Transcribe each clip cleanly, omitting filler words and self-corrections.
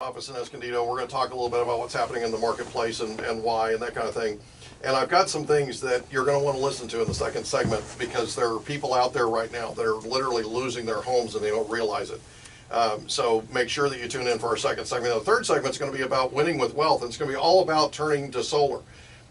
office in Escondido. We're going to talk a little bit about what's happening in the marketplace and why and that kind of thing. And I've got some things that you're going to want to listen to in the second segment, because there are people out there right now that are literally losing their homes and they don't realize it. So make sure that you tune in for our second segment. The third segment is going to be about winning with wealth, and it's going to be all about turning to solar.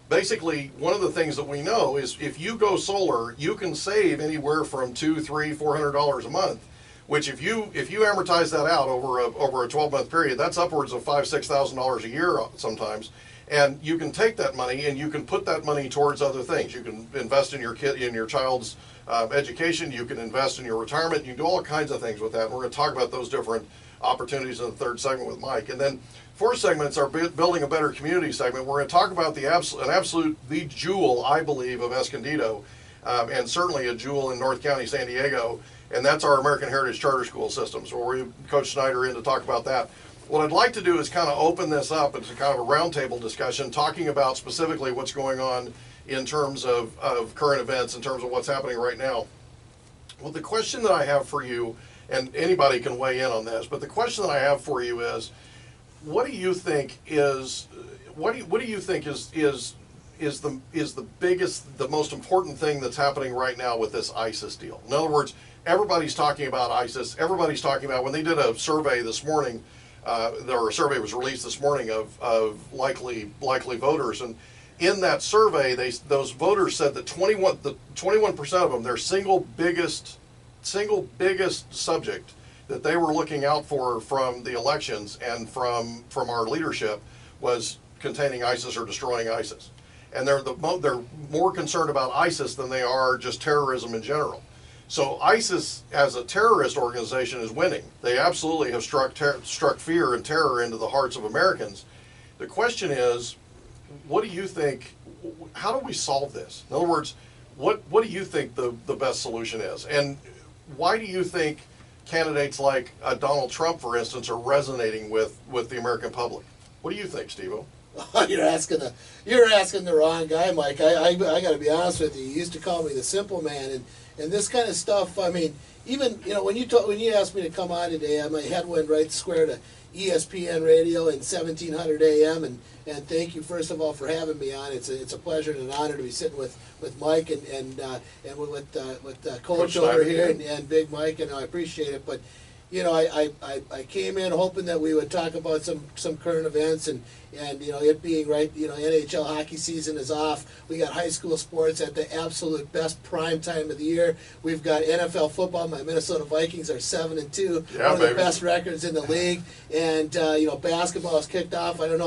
Basically, one of the things that we know is if you go solar, you can save anywhere from $200, $300, $400 a month. Which, if you amortize that out over a 12-month period, that's upwards of $5,000, $6,000 a year sometimes. And you can take that money and you can put that money towards other things. You can invest in your child's education. You can invest in your retirement. You can do all kinds of things with that. And we're going to talk about those different opportunities in the third segment with Mike. And then fourth segment is our Building a Better Community segment. We're going to talk about the jewel, I believe, of Escondido, and certainly a jewel in North County, San Diego. And that's our American Heritage Charter School Systems, where we Coach Snyder in to talk about that. What I'd like to do is kind of open this up into kind of a roundtable discussion, talking about specifically what's going on in terms of current events, in terms of what's happening right now. Well, the question that I have for you, and anybody can weigh in on this, but the question that I have for you is, what do you think is the biggest, the most important thing that's happening right now with this ISIS deal? In other words, everybody's talking about ISIS. Everybody's talking about, when they did a survey this morning, or a survey was released this morning of likely voters, and in that survey, those voters said that 21% of them, their single biggest subject that they were looking out for from the elections and from our leadership was containing ISIS or destroying ISIS. And they're more concerned about ISIS than they are just terrorism in general. So ISIS as a terrorist organization is winning. They absolutely have struck fear and terror into the hearts of Americans. The question is, what do you think, how do we solve this? In other words, what do you think the best solution is? And why do you think candidates like Donald Trump, for instance, are resonating with the American public? What do you think, Steve-O? You're asking the wrong guy, Mike. I got to be honest with you. You used to call me the simple man, and this kind of stuff. I mean, even when you asked me to come on today, my head went right square to ESPN Radio and 1700 AM, and thank you first of all for having me on. It's a pleasure and an honor to be sitting with Mike and with Coach over here and Big Mike, and I appreciate it. But I came in hoping that we would talk about some current events and it being right, NHL hockey season is off. We got high school sports at the absolute best prime time of the year. We've got NFL football. My Minnesota Vikings are 7-2, one of the best records in the league. And basketball is kicked off. I'm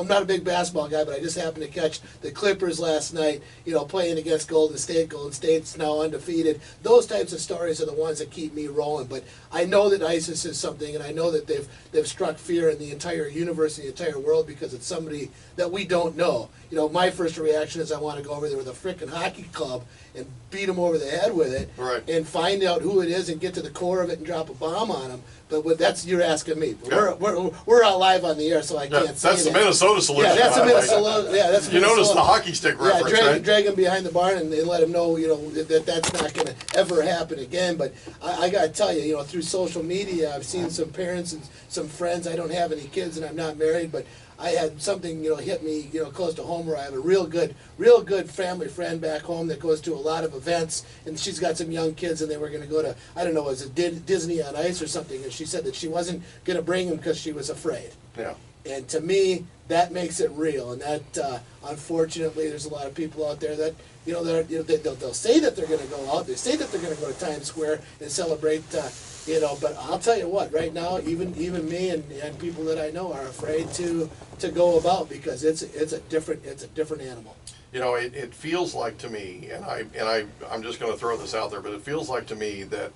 not a big basketball guy, but I just happened to catch the Clippers last night, playing against Golden State. Golden State's now undefeated. Those types of stories are the ones that keep me rolling. But I know that ISIS is something, and I know that they've struck fear in the entire universe, the entire world, because it's somebody that we don't know. My first reaction is I want to go over there with a frickin' hockey club and beat them over the head with it, right, and find out who it is and get to the core of it and drop a bomb on them. But you're asking me. Yeah. We're out live on the air, so I can't say that's the Minnesota solution. Yeah, that's a Minnesota. Yeah, that's you notice the hockey stick reference, right? Drag him behind the barn and let him know, that's not going to ever happen again. But I got to tell you, through social media, I've seen some parents and some friends. I don't have any kids and I'm not married, but I had something, hit me, close to home, where I have a real good family friend back home that goes to a lot of events, and she's got some young kids, and they were going to go to, I don't know, was it Disney on Ice or something, and she said that she wasn't going to bring them because she was afraid. Yeah. And to me, that makes it real, and that, unfortunately, there's a lot of people out there that, they'll say that they're going to go out, they say that they're going to go to Times Square and celebrate, but I'll tell you what, right now, even me and people that I know are afraid to go about, because it's a different animal. It feels like to me, and I'm just going to throw this out there, but it feels like to me that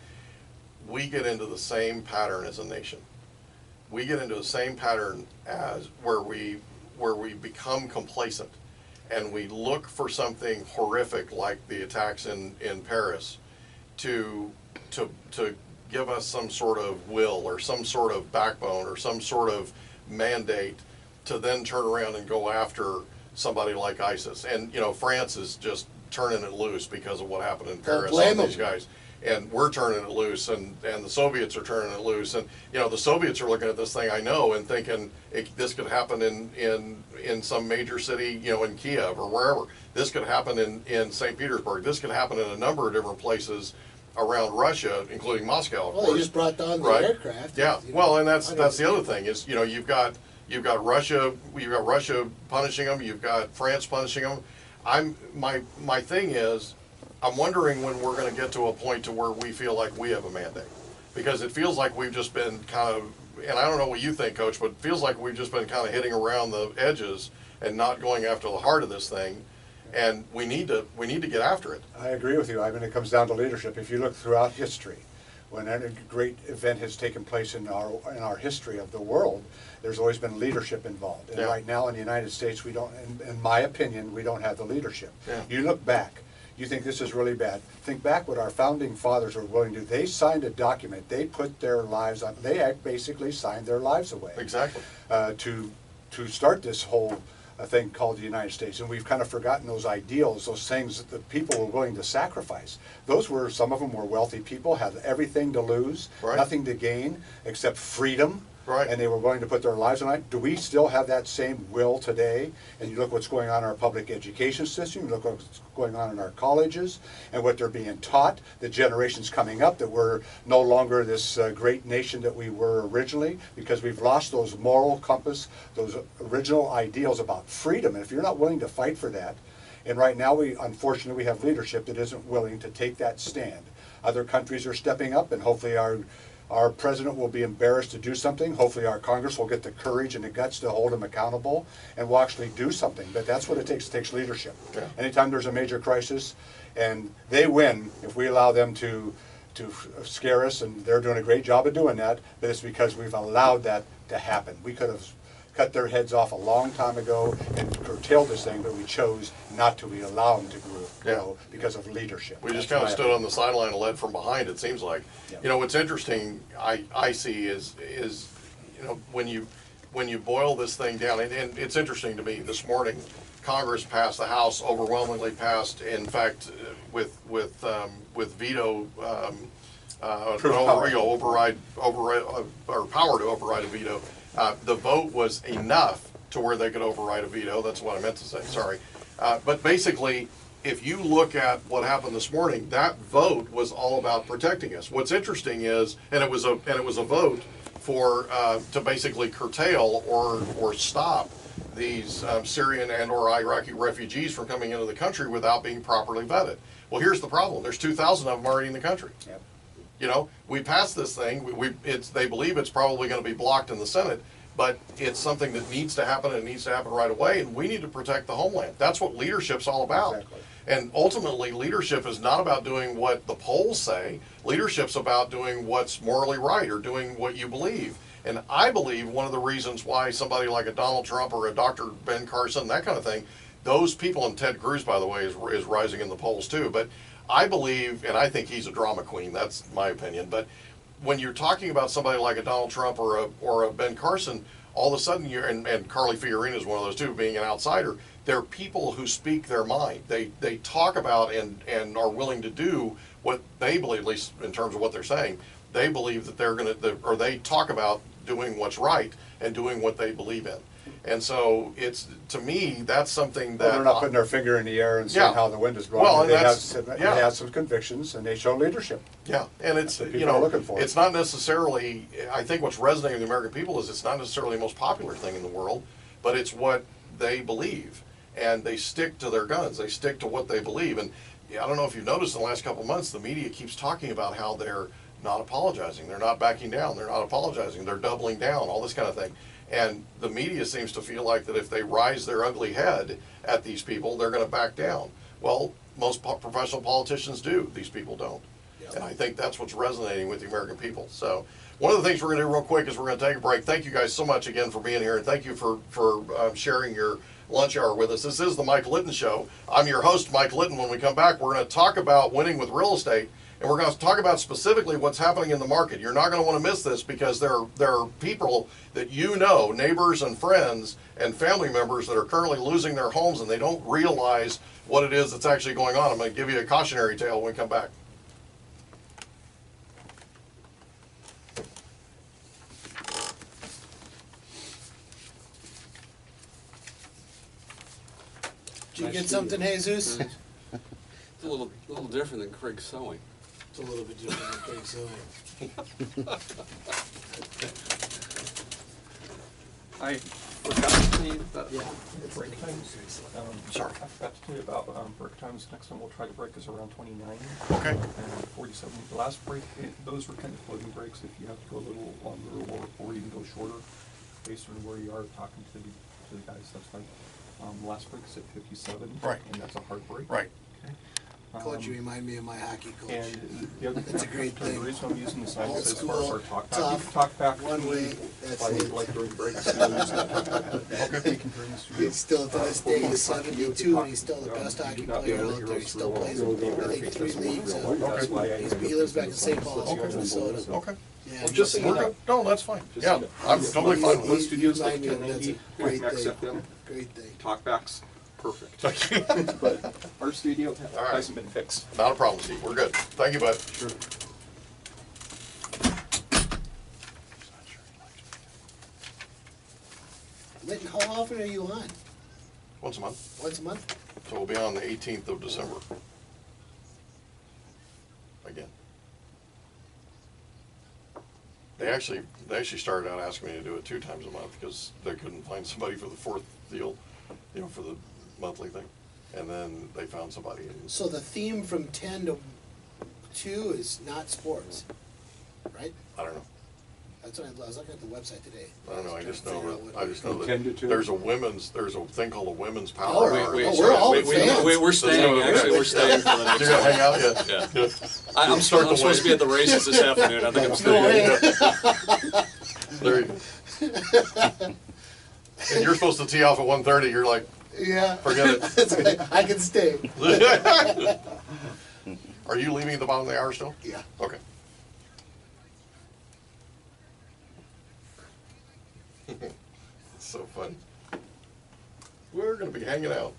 we get into the same pattern as a nation. We get into the same pattern as where we become complacent, and we look for something horrific like the attacks in Paris to give us some sort of will or some sort of backbone or some sort of mandate to then turn around and go after somebody like ISIS. And France is just turning it loose because of what happened in Paris on these guys. and we're turning it loose, and the Soviets are turning it loose, and the Soviets are looking at this thing, I know, and thinking this could happen in some major city, in Kiev or wherever. This could happen in St. Petersburg. This could happen in a number of different places around Russia, including Moscow. Of well, course. they just brought down the Right. aircraft. Yeah, well, and that's the other thing is, you've got Russia punishing them, you've got France punishing them. My thing is, I'm wondering when we're going to get to a point to where we feel like we have a mandate, because it feels like we've just been kind of, and I don't know what you think, Coach, but it feels like we've just been kind of hitting around the edges and not going after the heart of this thing, and we need to get after it. I agree with you. I mean, it comes down to leadership. If you look throughout history, when any great event has taken place in our history of the world, there's always been leadership involved. And Yeah. right now in the United States, we don't, in my opinion, we don't have the leadership. Yeah. You look back, you think this is really bad. Think back what our founding fathers were willing to do. They signed a document. They put their lives on, they basically signed their lives away. Exactly. To start this whole thing called the United States. And we've kind of forgotten those ideals, those things that the people were willing to sacrifice. Some of them were wealthy people, had everything to lose, Right. nothing to gain except freedom. Right. And they were willing to put their lives on it. Do we still have that same will today? And you look what's going on in our public education system, you look what's going on in our colleges, and what they're being taught, the generations coming up, that we're no longer this great nation that we were originally, because we've lost those moral compass, those original ideals about freedom. And if you're not willing to fight for that, and right now unfortunately we have leadership that isn't willing to take that stand. Other countries are stepping up, and hopefully our president will be embarrassed to do something. Hopefully our Congress will get the courage and the guts to hold him accountable and will actually do something. But that's what it takes. It takes leadership. Yeah. Anytime there's a major crisis, and they win if we allow them to scare us, and they're doing a great job of doing that, but it's because we've allowed that to happen. We could have cut their heads off a long time ago and curtailed this thing, but we chose not to. We allow them to grow because of leadership. We just That's kind of my stood on the sideline and led from behind, it seems like. Yeah. What's interesting, I see is when you boil this thing down, and it's interesting to me, this morning, Congress passed, the House overwhelmingly passed, in fact, with veto, override, or power to override a veto. The vote was enough to where they could override a veto. That's what I meant to say, sorry. But basically, if you look at what happened this morning, that vote was all about protecting us. What's interesting is, and it was a vote for to basically curtail or stop these Syrian and or Iraqi refugees from coming into the country without being properly vetted. Well, here's the problem. There's 2,000 of them already in the country. Yep. We passed this thing. They believe it's probably going to be blocked in the Senate, but it's something that needs to happen, and it needs to happen right away, and we need to protect the homeland. That's what leadership's all about. Exactly. And ultimately, leadership is not about doing what the polls say. Leadership's about doing what's morally right, or doing what you believe. And I believe one of the reasons why somebody like a Donald Trump or a Dr. Ben Carson, that kind of thing, those people, and Ted Cruz, by the way, is rising in the polls too, but I believe, and I think he's a drama queen, that's my opinion, but when you're talking about somebody like a Donald Trump or a Ben Carson, all of a sudden and Carly Fiorina is one of those too, being an outsider, they're people who speak their mind. They talk about and are willing to do what they believe, at least in terms of what they're saying. They believe that they're going to, or they talk about doing what's right and doing what they believe in. And so it's, to me, that's something that... Well, they're not putting their finger in the air and saying how the wind is blowing. Well, and they that's, have some convictions, and they show leadership. Yeah, and it's, That's what people are looking for. it's not necessarily, I think what's resonating with the American people is it's not necessarily the most popular thing in the world, but it's what they believe. And they stick to their guns. They stick to what they believe. And I don't know if you've noticed in the last couple of months, the media keeps talking about how they're not apologizing. They're not backing down. They're not apologizing. They're doubling down, all this kind of thing. And the media seems to feel like that if they rise their ugly head at these people, they're going to back down. Well, most professional politicians do. These people don't. Yep. And I think that's what's resonating with the American people. So one of the things we're going to do real quick is we're going to take a break. Thank you guys so much again for being here, and thank you for sharing your lunch hour with us. This is the Mike Litton Show. I'm your host, Mike Litton. When we come back, we're going to talk about winning with real estate. And we're going to talk about specifically what's happening in the market. You're not going to want to miss this, because there are people that neighbors and friends and family members that are currently losing their homes, and they don't realize what it is that's actually going on. I'm going to give you a cautionary tale when we come back. Did you get something, Jesus? It's a little different than Craig sewing. It's a little bit different than Craig sewing. I forgot to tell you that Yeah. break times. Sorry. I forgot to tell you about break times. Next time we'll try to break is around 29. Okay. And 47. The last break, those were kind of floating breaks. If you have to go a little longer or even go shorter, based on where you are talking to the guys, that's fine. The last break is at 57. Right. And that's a hard break. Right. Okay. Coach, you remind me of my hockey coach. And the other That's a great the thing. reason I'm using the sign Old says school, our talk back. tough, You can talk back one way, that's it. like during breaks. Okay. He's still to this day, he's 72, and he's still the best hockey player out there. He still plays in, I think, 3 leagues. He lives back in St. Paul, Minnesota. Okay. Yeah, Well, just so you We're know. good. No, that's fine. Just Yeah, so you know. I'm totally fine with One it. studio's like Remind me of that's a 1090 great Max thing. FM. Great thing. Talkbacks, perfect. But our studio All right. hasn't been fixed. Not a problem, Steve. We're good. Thank you, bud. Sure. Linton, how often are you on? Once a month. Once a month? So we'll be on the 18th of December. Again. They actually started out asking me to do it 2 times a month because they couldn't find somebody for the 4th deal, you know, for the monthly thing. And then they found somebody. And So the theme from 10 to 2 is not sports, right? I don't know. That's what I was looking at the website today. I don't know. I just Trying to know figure out that. I just know From 10 to that 2? there's a thing called a women's power All right. hour. Wait, we're all fans. We're staying, That's actually, we're staying for the next You're gonna one. hang out? Yeah. Yeah. Yeah. I'm Start the supposed to be way. at the races this afternoon. I think I'm No staying. way. There you go. And you're supposed to tee off at 1:30. You're like, Yeah. forget it. That's okay. I can stay. Are you leaving at the bottom of the hour still? Yeah. Okay. It's so fun. We're gonna be hanging out.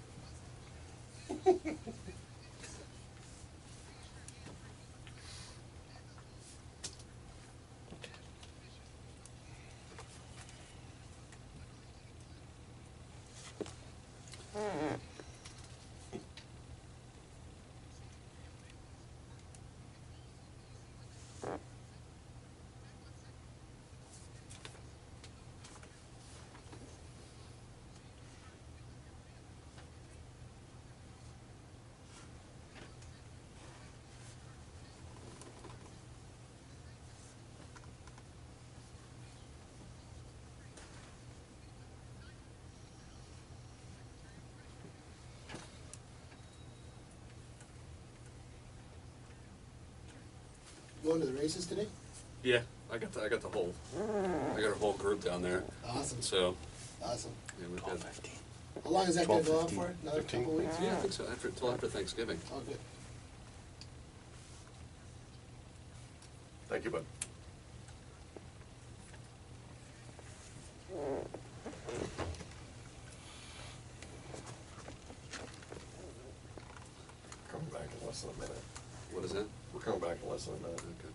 Going to the races today? Yeah, I got the whole, I got a whole group down there. Awesome. So, Awesome. yeah, we've got, How long is that going to go on for? Another 15? couple weeks? yeah, I think so, till after Thanksgiving. Oh, good. Thank you, bud. Coming back in less than a minute. What is that? We're coming back in less than a minute. Okay.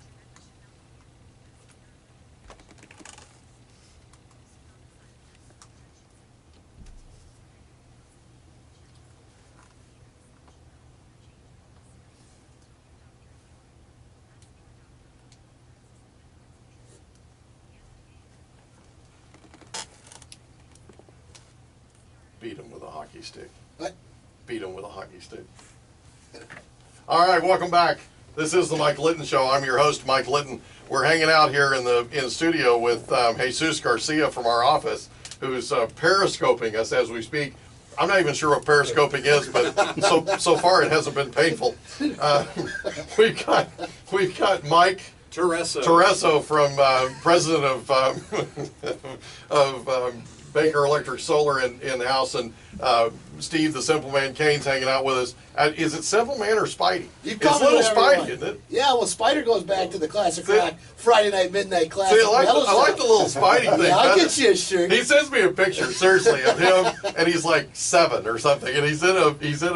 Beat him with a hockey stick. What? Beat him with a hockey stick. All right, welcome back. This is the Mike Litton Show. I'm your host, Mike Litton. We're hanging out here in the studio with Jesus Garcia from our office, who's periscoping us as we speak. I'm not even sure what periscoping is, but so far it hasn't been painful. We've got Mike Tereso from president of Baker Electric Solar in the house, and Steve, the Simple Man Kane's hanging out with us. Is it Simple Man or Spidey? You It's call me little whatever you Spidey, want. isn't it? Yeah, well, Spider goes back to the classic See- rock Friday night, midnight classic. See, I like metal the little Spidey thing. Yeah, I'll better. get you a shirt. He sends me a picture, seriously, of him, and he's like 7 or something, and he's in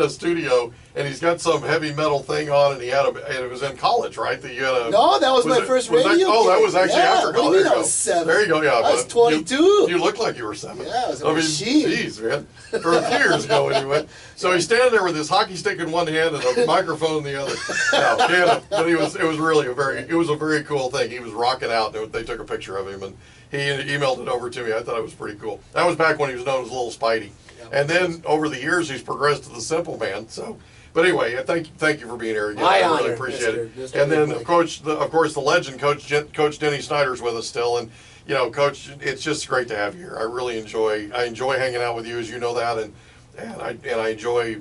a studio, and he's got some heavy metal thing on, and and it was in college, right? That you had a No, that was my first was that- radio Oh, that gig. was actually Yeah, after what do you college. mean There I you was go. 7? There you go. Yeah, I was but 22. You look like you were 7. Yeah, I was a machine. Jeez, man. or a few years ago anyway. So he's standing there with his hockey stick in one hand and a microphone in the other. No, but it was really a very cool thing. He was rocking out. They took a picture of him and he emailed it over to me. I thought it was pretty cool. That was back when he was known as Little Spidey. And then over the years, he's progressed to the Simple Man. So, but anyway, thank you for being here again. I really appreciate it. Mr. And then, of course, the legend, Coach Denny Snyder's with us still. And you know, Coach, it's just great to have you here. I really enjoy hanging out with you, as you know that, and I enjoy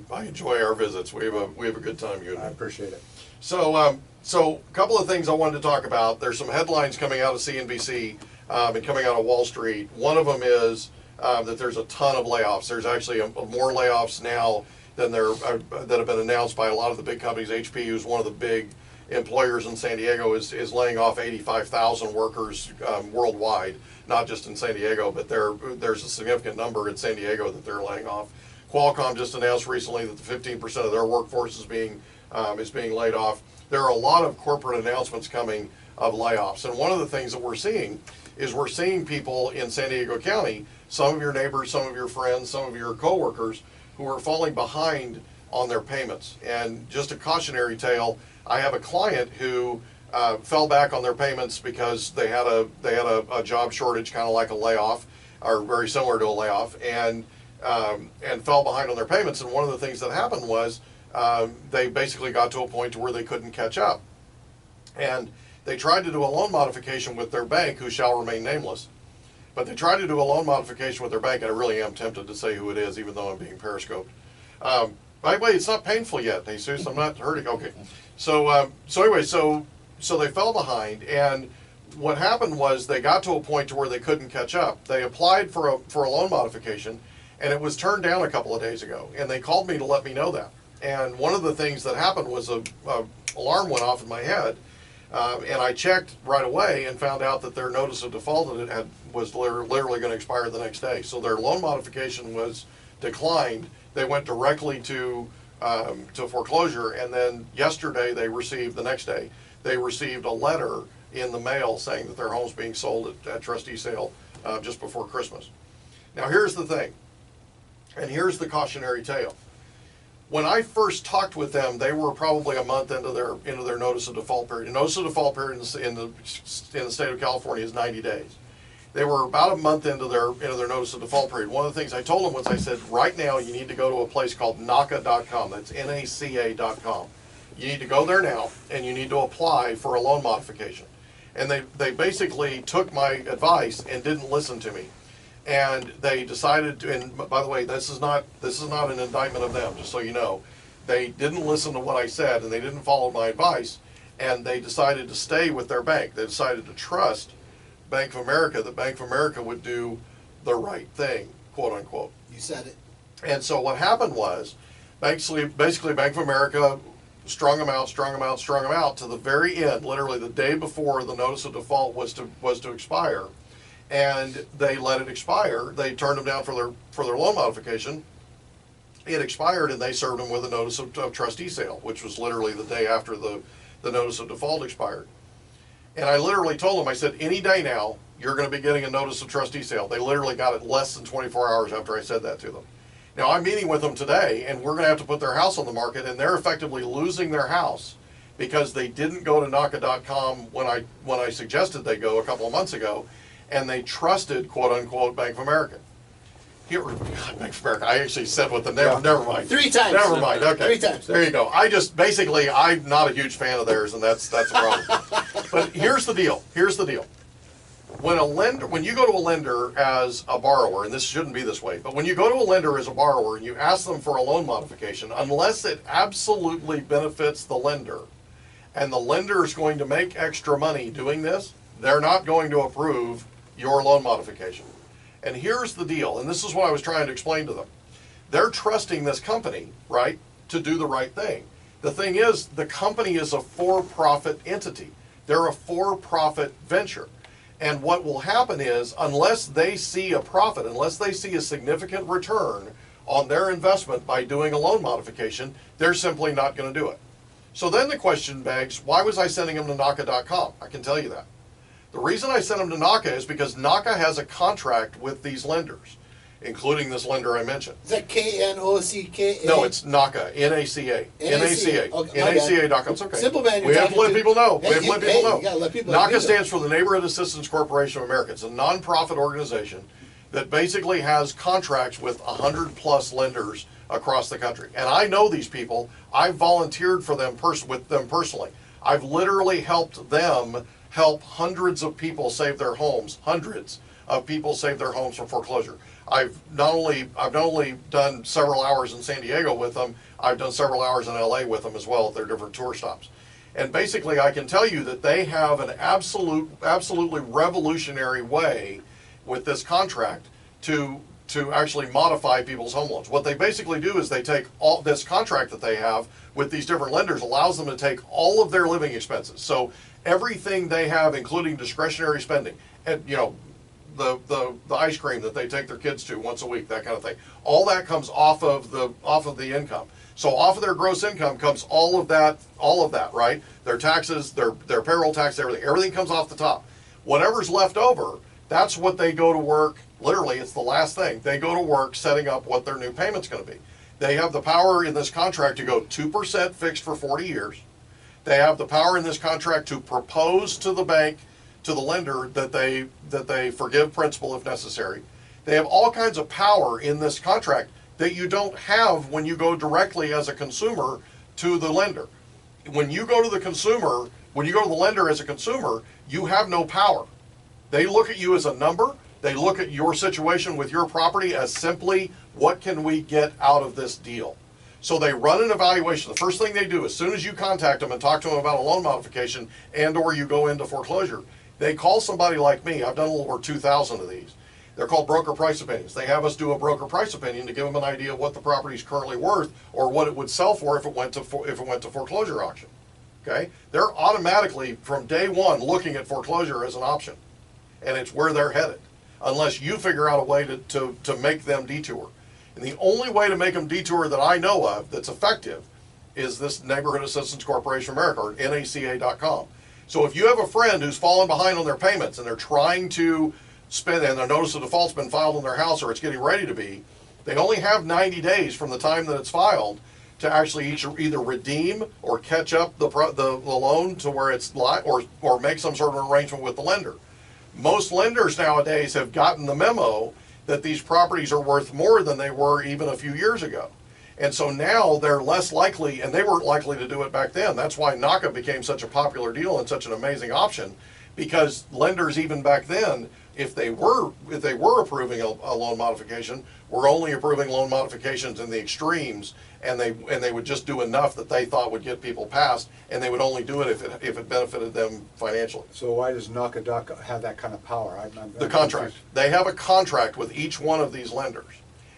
our visits. We have a good time, you and me. I appreciate it. So a couple of things I wanted to talk about. There's some headlines coming out of CNBC and coming out of Wall Street. One of them is that there's a ton of layoffs. There's actually more layoffs now than that have been announced by a lot of the big companies. HP, who's one of the big employers in San Diego, is laying off 85,000 workers worldwide, not just in San Diego, but there's a significant number in San Diego that they're laying off. Qualcomm just announced recently that the 15% of their workforce is being laid off. There are a lot of corporate announcements coming of layoffs, and one of the things that we're seeing people in San Diego County, some of your neighbors, some of your friends, some of your coworkers, who are falling behind on their payments. And just a cautionary tale, I have a client who fell back on their payments because they had a job shortage, kind of like a layoff, or very similar to a layoff, and fell behind on their payments. And one of the things that happened was they basically got to a point to where they couldn't catch up, and they tried to do a loan modification with their bank, who shall remain nameless. But they tried to do a loan modification with their bank, and I really am tempted to say who it is, even though I'm being periscoped. By the way, it's not painful yet, Jesus. I'm not hurting. Okay. So anyway, so they fell behind, and what happened was they got to a point to where they couldn't catch up. They applied for a loan modification, and it was turned down a couple of days ago. And they called me to let me know that. And one of the things that happened was a alarm went off in my head, and I checked right away and found out that their notice of default was literally going to expire the next day. So their loan modification was declined. They went directly to foreclosure, and then the next day, they received a letter in the mail saying that their home's being sold at trustee sale just before Christmas. Now here's the thing, and here's the cautionary tale. When I first talked with them, they were probably a month into their notice of default period. Notice of default period in the state of California is 90 days. They were about a month into their notice of default period. One of the things I told them was, I said, right now you need to go to a place called NACA.com. That's NACA.com. You need to go there now, and you need to apply for a loan modification. And they basically took my advice and didn't listen to me. And they decided to, and by the way, this is not an indictment of them, just so you know. They didn't listen to what I said, and they didn't follow my advice, and they decided to stay with their bank. They decided to trust Bank of America, that Bank of America would do the right thing, quote unquote. You said it. And so what happened was, basically Bank of America strung them out to the very end, literally the day before the notice of default was to expire. And they let it expire. They turned them down for their loan modification. It expired, and they served them with a notice of trustee sale, which was literally the day after the notice of default expired. And I literally told them, I said, any day now, you're going to be getting a notice of trustee sale. They literally got it less than 24 hours after I said that to them. Now, I'm meeting with them today, and we're going to have to put their house on the market, and they're effectively losing their house because they didn't go to NACA.com when I suggested they go a couple of months ago, and they trusted, quote unquote, Bank of America. Here, God, Bank of America. I actually said what the never mind. 3 times. Never mind. Okay. 3 times. There you go. I'm not a huge fan of theirs, and that's a problem. But here's the deal. When you go to a lender as a borrower, and this shouldn't be this way, but when you go to a lender as a borrower and you ask them for a loan modification, unless it absolutely benefits the lender, and the lender is going to make extra money doing this, they're not going to approve your loan modification. And here's the deal, and this is what I was trying to explain to them. They're trusting this company, right, to do the right thing. The thing is, the company is a for-profit entity. They're a for-profit venture. And what will happen is, unless they see a profit, unless they see a significant return on their investment by doing a loan modification, they're simply not going to do it. So then the question begs, why was I sending them to NACA.com? I can tell you that. The reason I sent them to NACA is because NACA has a contract with these lenders. including this lender I mentioned. Is that KNOCK? No, it's NACA, N-A-C-A. NACA. Okay, my bad. NACA.com, it's okay. Simple man, you're We have to talking let to. people know. Hey, We have to let people know. you gotta let people know. NACA stands for the Neighborhood Assistance Corporation of America. It's a nonprofit organization that basically has contracts with 100+ lenders across the country. And I know these people. I've volunteered for them with them personally. I've literally helped them help hundreds of people save their homes, hundreds of people save their homes from foreclosure. I've not only done several hours in San Diego with them, I've done several hours in LA with them as well at their different tour stops. And basically I can tell you that they have an absolutely revolutionary way with this contract to actually modify people's home loans. What they basically do is they take all this contract that they have with these different lenders allows them to take all of their living expenses. So everything they have, including discretionary spending, and the ice cream that they take their kids to once a week, that kind of thing. All that comes off of the income. So off of their gross income comes all of that, right? Their taxes, their payroll tax, everything comes off the top. Whatever's left over, that's what they go to work. Literally, it's the last thing. They go to work setting up what their new payment's going to be. They have the power in this contract to go 2% fixed for 40 years. They have the power in this contract to propose to the bank, to the lender, that they forgive principal if necessary. They have all kinds of power in this contract that you don't have when you go directly as a consumer to the lender. When you go to the lender as a consumer, you have no power. They look at you as a number. They look at your situation with your property as simply, what can we get out of this deal? So they run an evaluation. The first thing they do, as soon as you contact them and talk to them about a loan modification or you go into foreclosure, they call somebody like me. I've done a little over 2,000 of these. They're called broker price opinions. They have us do a broker price opinion to give them an idea of what the property is currently worth or what it would sell for if it went to foreclosure auction. Okay? They're automatically, from day one, looking at foreclosure as an option. And it's where they're headed, unless you figure out a way to make them detour. And the only way to make them detour that I know of that's effective is this Neighborhood Assistance Corporation of America, or NACA.com. So if you have a friend who's fallen behind on their payments and they're trying to spend, and their notice of default's been filed on their house or it's getting ready to be, they only have 90 days from the time that it's filed to actually either redeem or catch up the loan to where it's or make some sort of arrangement with the lender. Most lenders nowadays have gotten the memo that these properties are worth more than they were even a few years ago. And so now they're less likely, and they weren't likely to do it back then. That's why NACA became such a popular deal and such an amazing option, because lenders even back then, if they were approving a loan modification, were only approving loan modifications in the extremes, and they would just do enough that they thought would get people passed, and they would only do it if it benefited them financially. So why does NACA have that kind of power? The contract. They have a contract with each one of these lenders.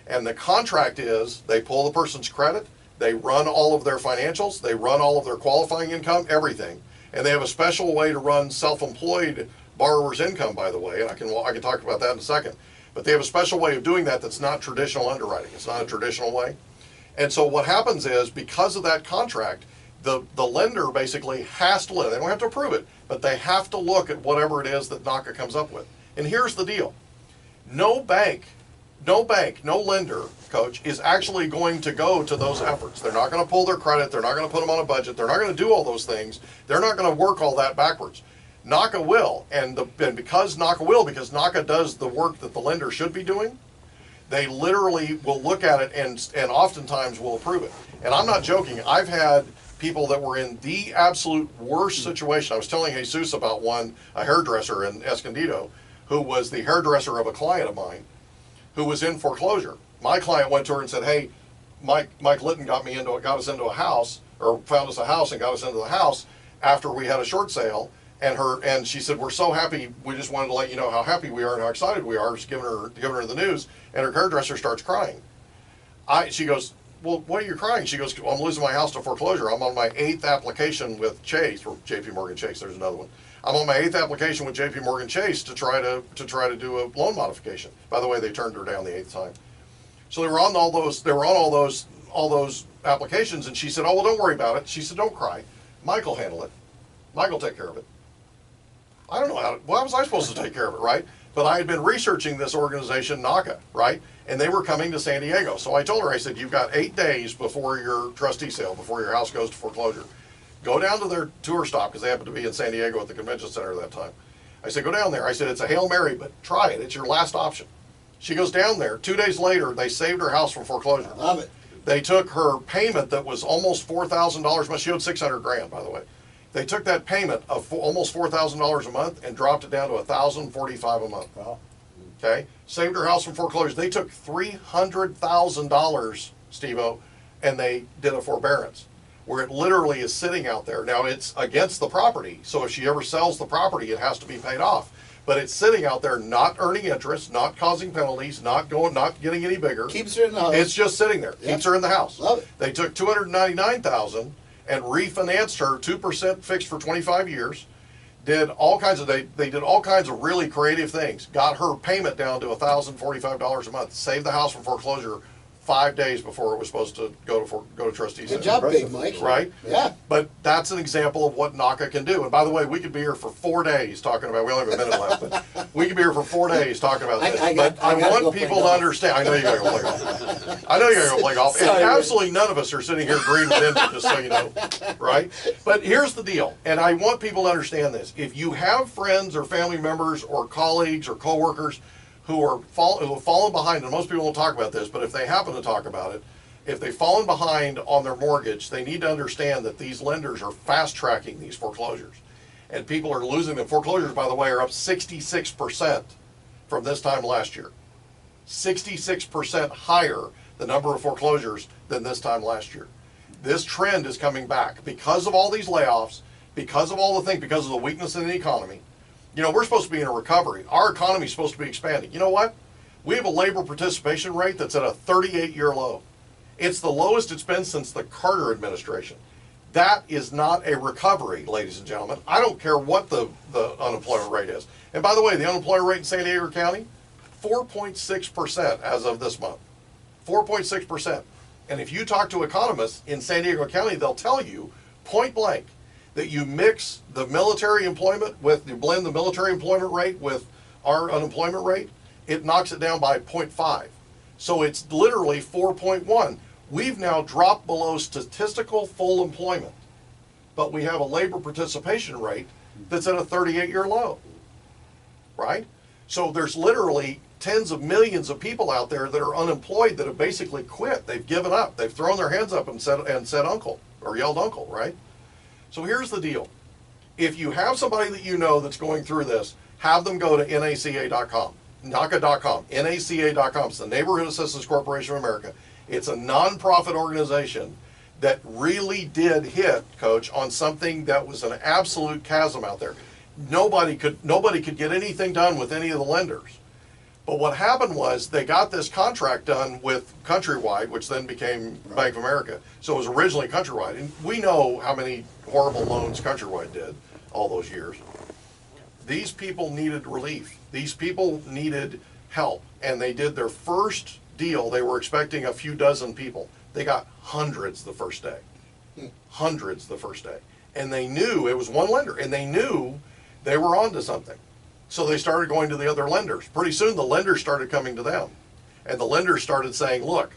And the contract is, they pull the person's credit, they run all of their financials, they run all of their qualifying income, everything. And they have a special way to run self-employed borrower's income, by the way, and I can talk about that in a second. But they have a special way of doing that that's not traditional underwriting. It's not a traditional way. And so what happens is, because of that contract, the lender basically has to look. They don't have to approve it, but they have to look at whatever it is that NACA comes up with. And here's the deal. No bank, no lender, Coach, is actually going to go to those efforts. They're not going to pull their credit. They're not going to put them on a budget. They're not going to do all those things. They're not going to work all that backwards. NACA will, and because NACA does the work that the lender should be doing, they literally will look at it and oftentimes will approve it. And I'm not joking. I've had people that were in the absolute worst situation. I was telling Jesus about one, a hairdresser in Escondido, who was the hairdresser of a client of mine, who was in foreclosure. My client went to her and said, "Hey, Mike Litton got us into a house, or found us a house and got us into the house after we had a short sale." And she said, "We're so happy. We just wanted to let you know how happy we are and how excited we are." Just giving her the news, and her hairdresser starts crying. She goes, "Well, why are you crying?" She goes, "Well, I'm losing my house to foreclosure. I'm on my 8th application with Chase, or JP Morgan Chase. There's another one. I'm on my 8th application with JP Morgan Chase to try to do a loan modification." By the way, they turned her down the 8th time. So they were on all those applications, and she said, "Oh, well, don't worry about it." She said, "Don't cry. Mike will handle it. Mike will take care of it." I don't know how was I supposed to take care of it, right? But I had been researching this organization, NACA, right? And they were coming to San Diego. So I told her, I said, you've got 8 days before your trustee sale, before your house goes to foreclosure. Go down to their tour stop, because they happen to be in San Diego at the convention center at that time. I said, go down there. I said, it's a Hail Mary, but try it. It's your last option. She goes down there. 2 days later, they saved her house from foreclosure. Love it. They took her payment that was almost $4,000, but she owed $600,000, by the way. They took that payment of almost $4,000 a month and dropped it down to $1,045 a month. Wow. Okay, saved her house from foreclosure. They took $300,000, Steve-O, and they did a forbearance where it literally is sitting out there. Now it's against the property, so if she ever sells the property, it has to be paid off. But it's sitting out there, not earning interest, not causing penalties, not getting any bigger. Keeps her in the house. It's just sitting there. Yep. Keeps her in the house. Love it. They took $299,000 and refinanced her 2% fixed for 25 years. Did all kinds of they did all kinds of really creative things. Got her payment down to $1,045 a month. Saved the house from foreclosure 5 days before it was supposed to go to trustees. Good job, Big Mike. Right? Yeah. But that's an example of what NACA can do. And by the way, we could be here for 4 days talking about. We only have a minute left, but we could be here for 4 days talking about this. I gotta go want play people to golf. understand. I know you got to go play golf. I know you got to go play golf. And Sorry, absolutely none of us are sitting here agreeing with him, just so you know, right? But here's the deal, and I want people to understand this. If you have friends or family members or colleagues or coworkers who have fallen behind, and most people don't talk about this, but if they happen to talk about it, if they've fallen behind on their mortgage, they need to understand that these lenders are fast-tracking these foreclosures. And people are losing them. Foreclosures, by the way, are up 66% from this time last year. 66% higher, the number of foreclosures, than this time last year. This trend is coming back because of all these layoffs, because of all the things, because of the weakness in the economy. You know, we're supposed to be in a recovery. Our economy is supposed to be expanding. You know what? We have a labor participation rate that's at a 38-year low. It's the lowest it's been since the Carter administration. That is not a recovery, ladies and gentlemen. I don't care what the unemployment rate is. And by the way, the unemployment rate in San Diego County, 4.6% as of this month. 4.6%. And if you talk to economists in San Diego County, they'll tell you point blank that you mix the military employment you blend the military employment rate with our unemployment rate, it knocks it down by 0.5. So it's literally 4.1. We've now dropped below statistical full employment, but we have a labor participation rate that's at a 38-year low, right? So there's literally tens of millions of people out there that are unemployed that have basically quit. They've given up. They've thrown their hands up and said uncle, or yelled uncle, right? So here's the deal. If you have somebody that you know that's going through this, have them go to NACA.com, NACA.com, NACA.com. It's the Neighborhood Assistance Corporation of America. It's a nonprofit organization that really did hit, Coach, on something that was an absolute chasm out there. Nobody could get anything done with any of the lenders. But what happened was they got this contract done with Countrywide, which then became Bank of America. So it was originally Countrywide. And we know how many horrible loans Countrywide did all those years. These people needed relief. These people needed help. And they did their first deal. They were expecting a few dozen people. They got hundreds the first day. Hundreds the first day. And they knew it was one lender. And they knew they were onto something. So they started going to the other lenders. Pretty soon the lenders started coming to them. And the lenders started saying, look,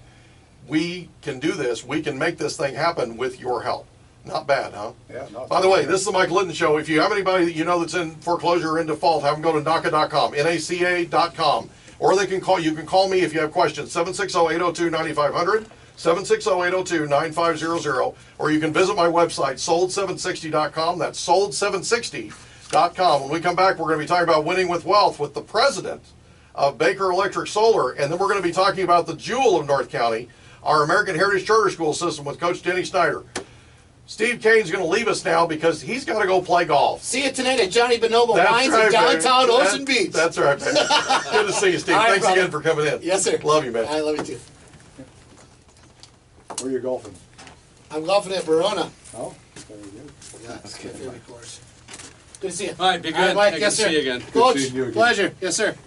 we can do this. We can make this thing happen with your help. Not bad, huh? Yeah, no, by the way, this is the Mike Litton Show. If you have anybody that you know that's in foreclosure or in default, have them go to NACA.com, NACA.com. Or you can call me if you have questions, 760-802-9500, 760-802-9500. Or you can visit my website, sold760.com. That's sold760.com. When we come back, we're going to be talking about winning with wealth with the president of Baker Electric Solar. And then we're going to be talking about the jewel of North County, our American Heritage Charter School system with Coach Denny Snyder. Steve Kane's going to leave us now because he's got to go play golf. See you tonight at Johnny Bonomo That's Wines right, in downtown baby. Ocean Beach. That's right, man. Good to see you, Steve. All right, Thanks brother. again for coming in. Yes, sir. Love you, man. I love you too. Where are you golfing? I'm golfing at Verona. Oh, very good. Yeah, it's my favorite course. Good to see you. All right, be good. All right, Mike. Good Yes, to sir. see you again. Coach, seeing you again. pleasure. Yes, sir.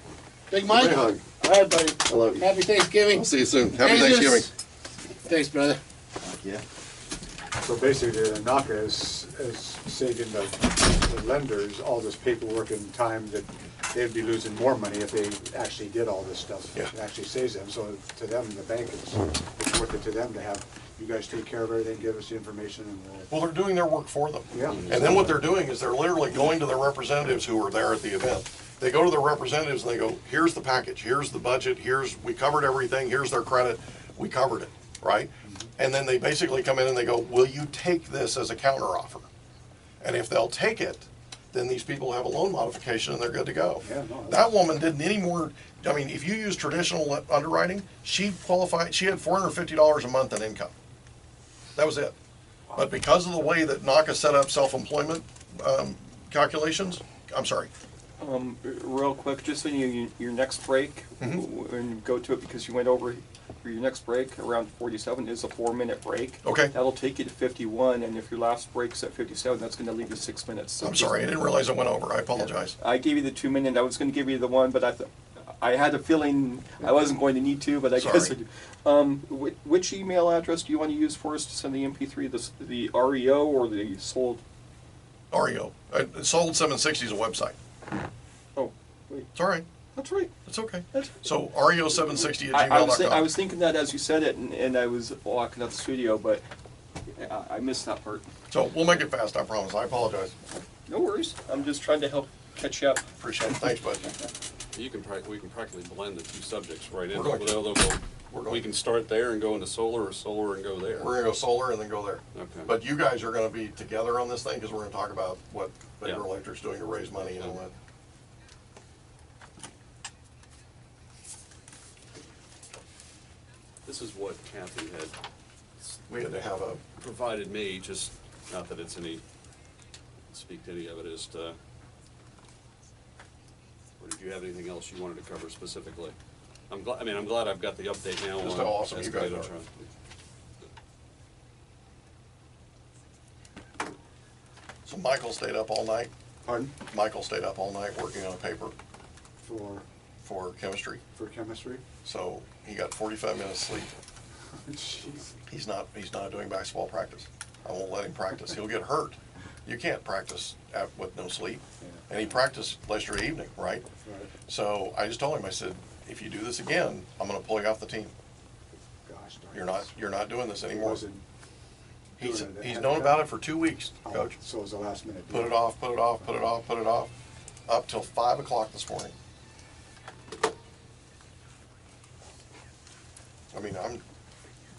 Big Mike. Big hug. All right, buddy. I love you. Happy Thanksgiving. I'll see you soon. Happy Jesus. Thanksgiving. Thanks, brother. Yeah. So basically, the NACA is saving the lenders all this paperwork and time that they'd be losing more money if they actually did all this stuff. Yeah. It actually saves them, so to them, the bank, it's worth it to them to have, you guys take care of everything, give us the information, and Well, they're doing their work for them. Yeah. And then what they're doing is they're literally going to their representatives who are there at the event. They go to their representatives and they go, here's the package, here's the budget, we covered everything, here's their credit, we covered it, right? And then they basically come in and they go, will you take this as a counteroffer? And if they'll take it, then these people have a loan modification and they're good to go. Yeah, no, That woman didn't any more, I mean, if you use traditional underwriting, she qualified, she had $450 a month in income. That was it. But because of the way that NACA set up self-employment calculations, I'm sorry, Real quick, just so your next break, Mm-hmm. when you go to it, because you went over for your next break around 47 is a 4-minute break. Okay. That'll take you to 51, and if your last break's at 57, that's going to leave you 6 minutes. So I'm sorry, I didn't realize I went over, I apologize. I gave you the 2-minute. I was going to give you the one, but I had a feeling I wasn't going to need to, but I guess I Sorry. do. Which email address do you want to use for us to send the MP3? The REO or the sold? REO, Sold 760 is a website. Oh, wait. It's all right, That's right. it's okay. That's So REO760 at I gmail.com. was thinking that as you said it, and I was walking out the studio, but I missed that part. So we'll make it fast, I promise, I apologize. No worries. I'm just trying to help catch you up. Appreciate it, thanks, bud. We can practically blend the two subjects right in. We're going to. They'll go, We're going we to. can start there and go into solar, or solar and go there. We're gonna go solar and then go there. Okay. But you guys are gonna be together on this thing, because we're gonna talk about what Baker Yeah. Electric's doing to raise money and all that. This is what Kathy had We had to have a, provided me, just not that it's any, speak to any of it as to, or did you have anything else you wanted to cover specifically? I'm glad I've got the update now on. Just how awesome you guys Escalator are. Trust. so Michael stayed up all night. pardon, Michael stayed up all night working on a paper for chemistry. for chemistry. So he got 45 minutes sleep. Jeez. He's not doing basketball practice. I won't let him practice. He'll get hurt. You can't practice with no sleep. Yeah. And he practiced yesterday evening, right? Right. So I just told him, I said, if you do this again, I'm gonna pull you off the team. Gosh darn. You're not doing this He anymore. wasn't He's doing it ahead known of about time? it for 2 weeks, Oh, Coach. So it was a last minute. Put it off, put it off, put it off, put it off, up till 5 o'clock this morning. I mean,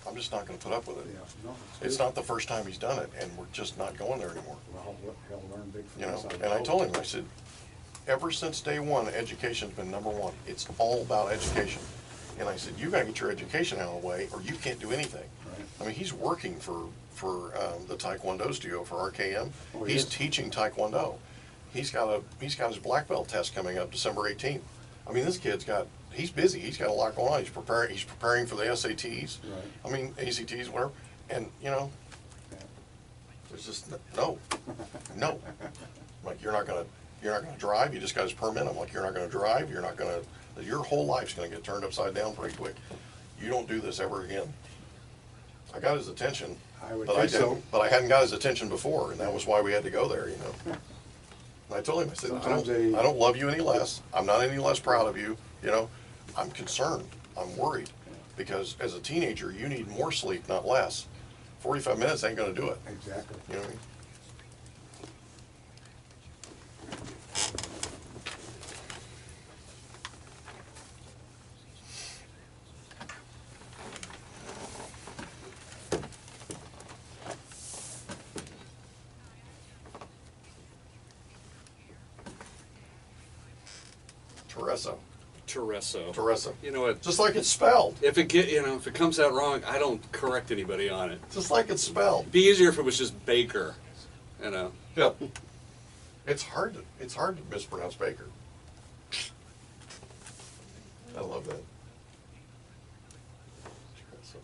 I'm just not gonna put up with it. Yeah, no, It's good. not the first time he's done it, and we're just not going there anymore. Well, he'll learn big from You know, this. and I told him, I said, ever since day one, education's been number one. It's all about education. And I said, you gotta get your education out of the way, or you can't do anything. Right. I mean, he's working for the Taekwondo studio for RKM. Oh, he He's is? teaching Taekwondo. He's got his black belt test coming up December 18th. I mean, this kid's he's busy. He's got a lot going on. He's preparing for the SATs. Right. I mean, ACTs, whatever. And, you know, Yeah. there's just, no. Like, you're not gonna drive, you just got his permit. I'm like, you're not gonna drive, your whole life's gonna get turned upside down pretty quick. You don't do this ever again. I got his attention. I would but think so. didn't- But I hadn't got his attention before, and that was why we had to go there, you know. And I told him, I said, Sometimes I don't love you any less. I'm not any less proud of you, you know. I'm concerned, I'm worried, because as a teenager, you need more sleep, not less. 45 minutes ain't gonna do it, Exactly. you know what I mean? Teresa. You know what? Just like it's spelled. If it comes out wrong, I don't correct anybody on it. Just like it's spelled. It'd be easier if it was just Baker, you know. Yeah. It's hard to mispronounce Baker. I love that. Teresa.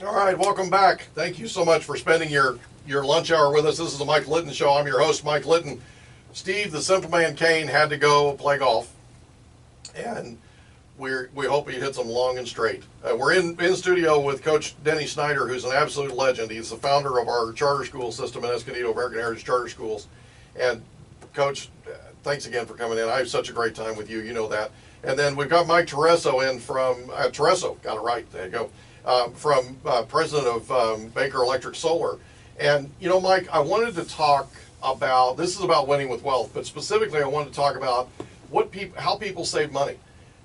All right, welcome back. Thank you so much for spending your lunch hour with us. This is the Mike Litton Show. I'm your host, Mike Litton. Steve, the Simple Man Kane, had to go play golf. and we hope he hits them long and straight. We're in studio with Coach Denny Snyder, who's an absolute legend. He's the founder of our charter school system in Escondido, American Heritage Charter Schools. And Coach, thanks again for coming in. I had such a great time with you, you know that. And then we've got Mike Tereso in from, Tereso, got it right, there you go, from president of Baker Electric Solar. And, you know, Mike, I wanted to talk about, this is about winning with wealth, but specifically I wanted to talk about how people save money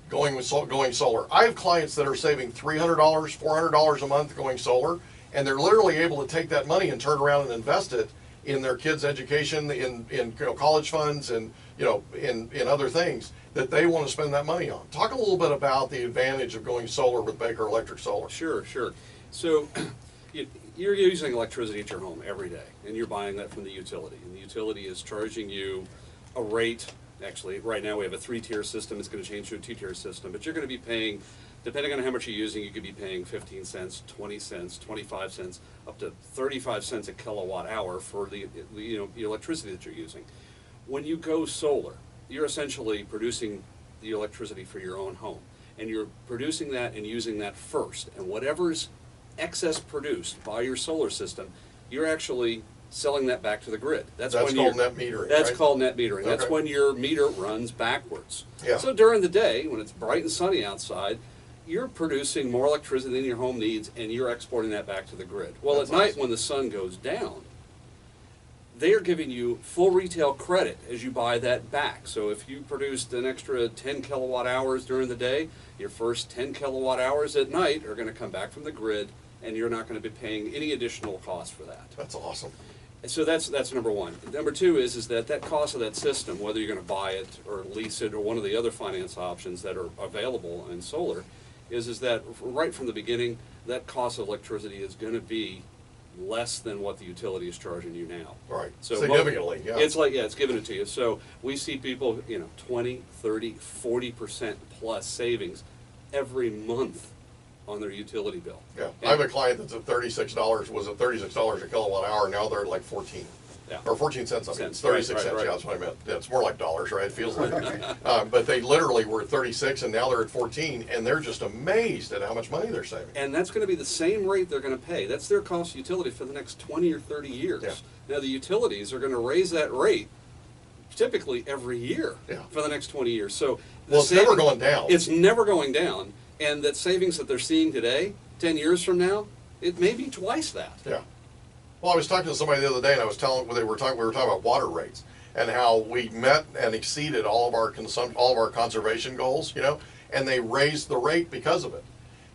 going solar. I have clients that are saving $300, $400 a month going solar, and they're literally able to take that money and turn around and invest it in their kids' education, in college funds, and in other things that they want to spend that money on. Talk a little bit about the advantage of going solar with Baker Electric Solar. Sure. So you're using electricity at your home every day, and you're buying that from the utility, and the utility is charging you a rate. Actually, right now we have a 3-tier system. It's going to change to a 2-tier system, but you're going to be paying, depending on how much you're using, you could be paying 15 cents, 20 cents, 25 cents, up to 35 cents a kilowatt hour for the electricity that you're using. When you go solar, you're essentially producing the electricity for your own home, and you're producing that and using that first, and whatever's excess produced by your solar system, you're actually selling that back to the grid. That's called net metering. That's right? called net metering. Okay. That's when your meter runs backwards. Yeah. So during the day, when it's bright and sunny outside, you're producing more electricity than your home needs, and you're exporting that back to the grid. Well, That's at night awesome. when the sun goes down, they are giving you full retail credit as you buy that back. So if you produced an extra 10 kilowatt hours during the day, your first 10 kilowatt hours at night are going to come back from the grid, and you're not going to be paying any additional cost for that. That's awesome. So that's number one. Number two is that cost of that system, whether you're going to buy it or lease it or one of the other finance options that are available in solar, is that right from the beginning, that cost of electricity is going to be less than what the utility is charging you now. Right. So Significantly, yeah. It's giving it to you. So we see people, 20, 30, 40% plus savings every month on their utility bill. Yeah, And- I have a client that's at $36. Was at $36 a kilowatt hour. Now they're at like 14. Yeah. Or 14 cents. I mean, Cents, it's 36 right, cents. right. Yeah, that's what I meant. Yeah, it's more like dollars, right? It feels like. But they literally were at 36, and now they're at 14, and they're just amazed at how much money they're saving. And that's going to be the same rate they're going to pay. That's their cost of utility for the next 20 or 30 years. Yeah. Now the utilities are going to raise that rate typically every year Yeah. for the next 20 years. So Well, it's never going down. It's never going down. And that savings that they're seeing today, 10 years from now, it may be twice that. Yeah. Well, I was talking to somebody the other day, and I was telling we were talking about water rates and how we met and exceeded all of our conservation goals, and they raised the rate because of it.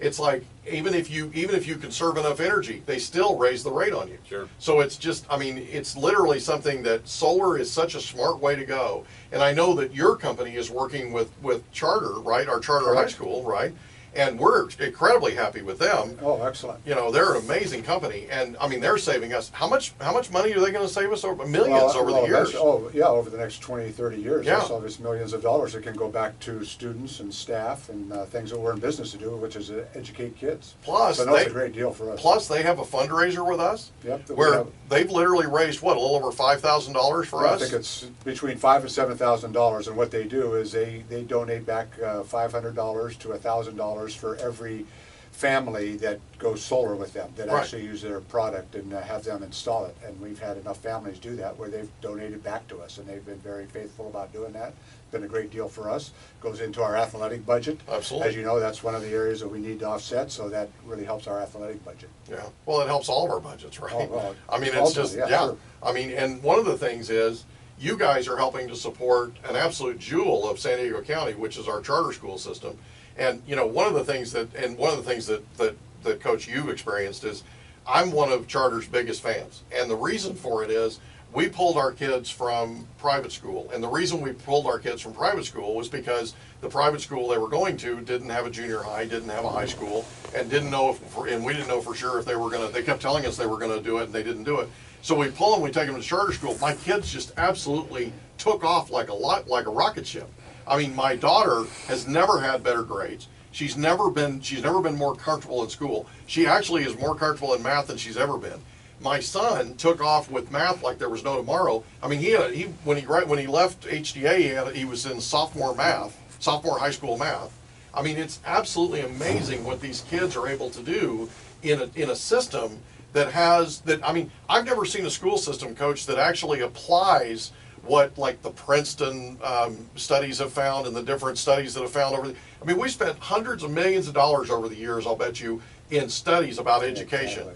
It's like even if you conserve enough energy, they still raise the rate on you. Sure. So it's just, it's literally something that solar is such a smart way to go. And I know that your company is working with Charter, right? Our Charter High Correct. School, right? And we're incredibly happy with them. Oh, excellent. They're an amazing company, and they're saving us. How much money are they going to save us over? Millions over the years. Over the next 20, 30 years. Yeah. That's obviously millions of dollars that can go back to students and staff and things that we're in business to do, which is educate kids. Plus, so that's a great deal for us. Plus, they have a fundraiser with us. Yep, that we where have. they've literally raised a little over $5,000 for us. I think it's between $5,000 and $7,000, and what they do is they donate back $500 to $1,000 for every family that goes solar with them, that Right. actually use their product and have them install it. And we've had enough families do that where they've donated back to us, and they've been very faithful about doing that. Been a great deal for us. Goes into our athletic budget. Absolutely. As you know, that's one of the areas that we need to offset, so that really helps our athletic budget. Yeah. Well, it helps all of our budgets, right? Oh, well, it's ultimately, just, yeah, yeah. sure. And one of the things is you guys are helping to support an absolute jewel of San Diego County, which is our charter school system. And, one of the things that Coach, you've experienced is I'm one of Charter's biggest fans. And the reason for it is we pulled our kids from private school. And the reason we pulled our kids from private school was because the private school they were going to didn't have a junior high, didn't have a high school, and didn't know and we didn't know for sure if they kept telling us they were going to do it, and they didn't do it. So we pull them, we take them to charter school. My kids just absolutely took off like a rocket ship. My daughter has never had better grades. She's never been more comfortable in school. She actually is more comfortable in math than she's ever been. My son took off with math like there was no tomorrow. When he left HDA, he was in sophomore math, sophomore high school math. I mean, it's absolutely amazing what these kids are able to do in a system that has, that, I mean, I've never seen a school system, Coach, that actually applies what, like, the Princeton studies have found and the different studies that have found over the, I mean, we spent hundreds of millions of dollars over the years, I'll bet you, in studies about education. Exactly.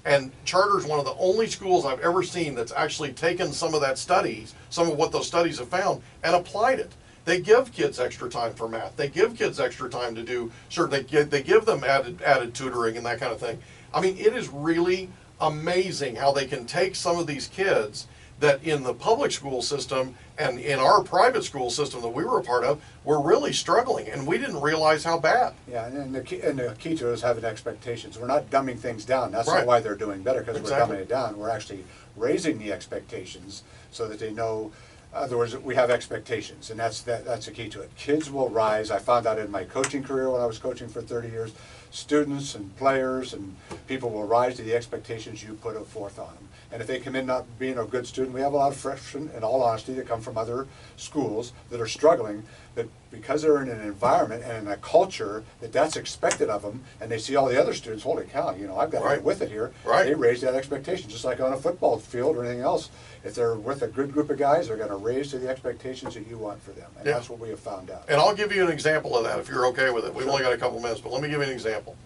And Charter's one of the only schools I've ever seen that's actually taken some of that studies, some of what those studies have found, and applied it. They give kids extra time for math. They give kids extra time to do certain, they give them added tutoring and that kind of thing. I mean, it is really amazing how they can take some of these kids that in the public school system and in our private school system that we were a part of were really struggling, and we didn't realize how bad. Yeah, and the key to it is having expectations. We're not dumbing things down. That's Right. not why they're doing better, because Exactly. we're dumbing it down. We're actually raising the expectations so that they know. In other words, we have expectations, and that's the key to it. Kids will rise. I found that in my coaching career when I was coaching for 30 years. Students and players and people will rise to the expectations you put forth on them. And if they come in not being a good student, we have a lot of freshmen, in all honesty, that come from other schools that are struggling, that because they're in an environment and in a culture that's expected of them, and they see all the other students, holy cow, you know, I've got to Right. get with it here. Right. They raise that expectation, just like on a football field or anything else. If they're with a good group of guys, they're going to raise to the expectations that you want for them. And Yeah. that's what we have found out. And I'll give you an example of that if you're okay with it. We've only got a couple minutes, but let me give you an example.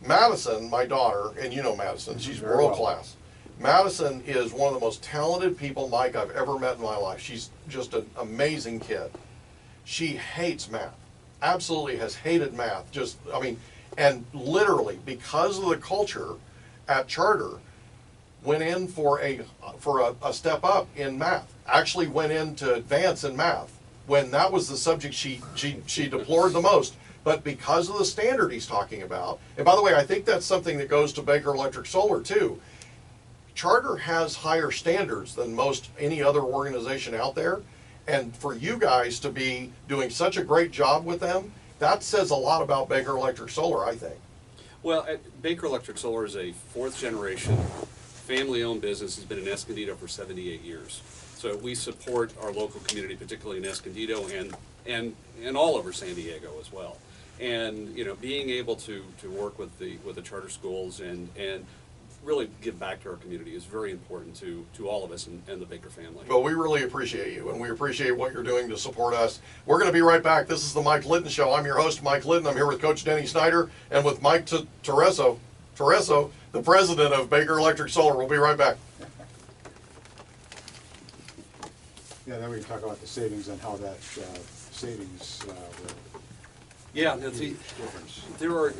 Madison, my daughter, and you know Madison, she's Very world well. class. Madison is one of the most talented people, Mike, I've ever met in my life. She's just an amazing kid. She hates math, absolutely has hated math. Just, I mean, and literally because of the culture at Charter, went in for a step up in math. Actually went in to advance in math when that was the subject she deplored the most. But because of the standard he's talking about, and by the way, I think that's something that goes to Baker Electric Solar too. Charter has higher standards than most any other organization out there. And for you guys to be doing such a great job with them, that says a lot about Baker Electric Solar, I think. Well, Baker Electric Solar is a fourth generation, family-owned business. Has been in Escondido for 78 years. So we support our local community, particularly in Escondido and all over San Diego as well. And you know, being able to work with the charter schools and really give back to our community is very important to all of us and the Baker family. Well, we really appreciate you, and we appreciate what you're doing to support us. We're going to be right back. This is the Mike Litton Show. I'm your host, Mike Litton. I'm here with Coach Denny Snyder and with Mike Torreso, the president of Baker Electric Solar. We'll be right back. Yeah, then we can talk about the savings and how that savings will Yeah, be that's the difference. there are